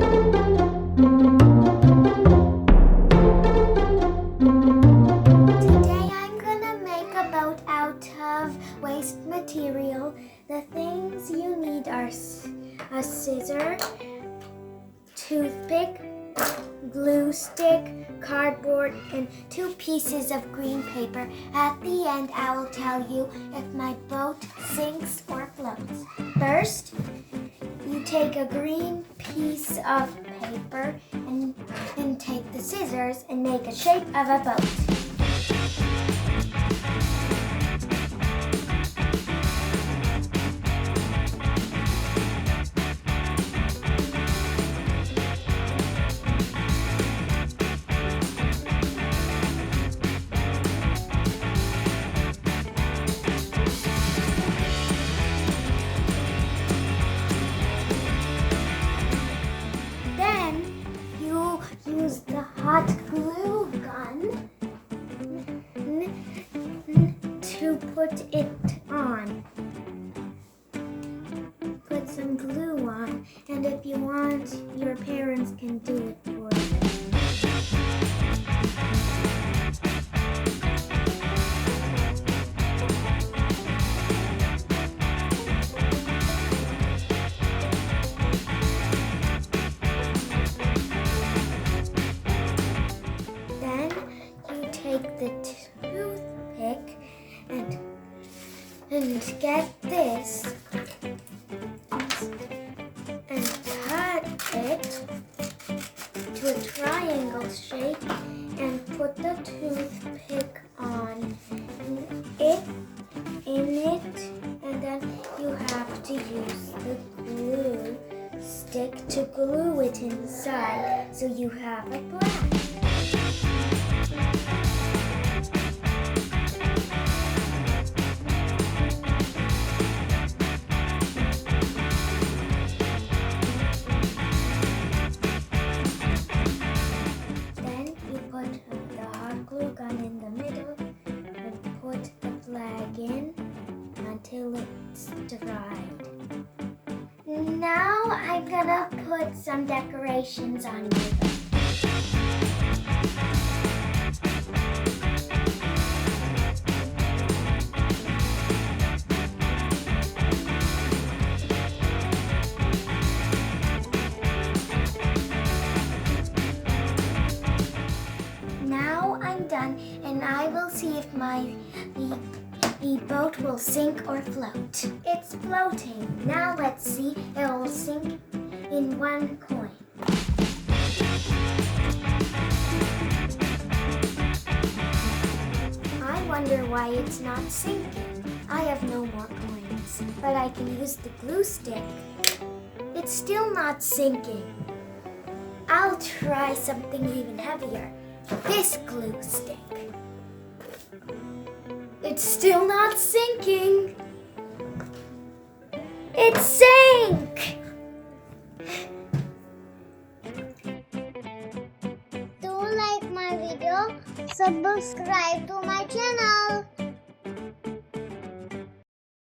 Today I'm gonna make a boat out of waste material. The things you need are a scissor, toothpick, glue stick, cardboard, and 2 pieces of green paper. At the end, I will tell you if my boat sinks or floats. First, you take a green piece of paper and then take the scissors and make a shape of a boat. Use the hot glue gun to put it on. Put some glue on, and if you want, your parents can do it for you. Take the toothpick and get this and cut it to a triangle shape and put the toothpick on it, and then you have to use the glue stick to glue it inside so you have a black. In the middle and put the flag in until it's dried. Now I'm gonna put some decorations on my boat. Done, and I will see if the boat will sink or float. It's floating. Now let's see if it will sink in 1 coin. I wonder why it's not sinking. I have no more coins, but I can use the glue stick. It's still not sinking. I'll try something even heavier. This glue stick. It's still not sinking. It sank! Do like my video, subscribe to my channel.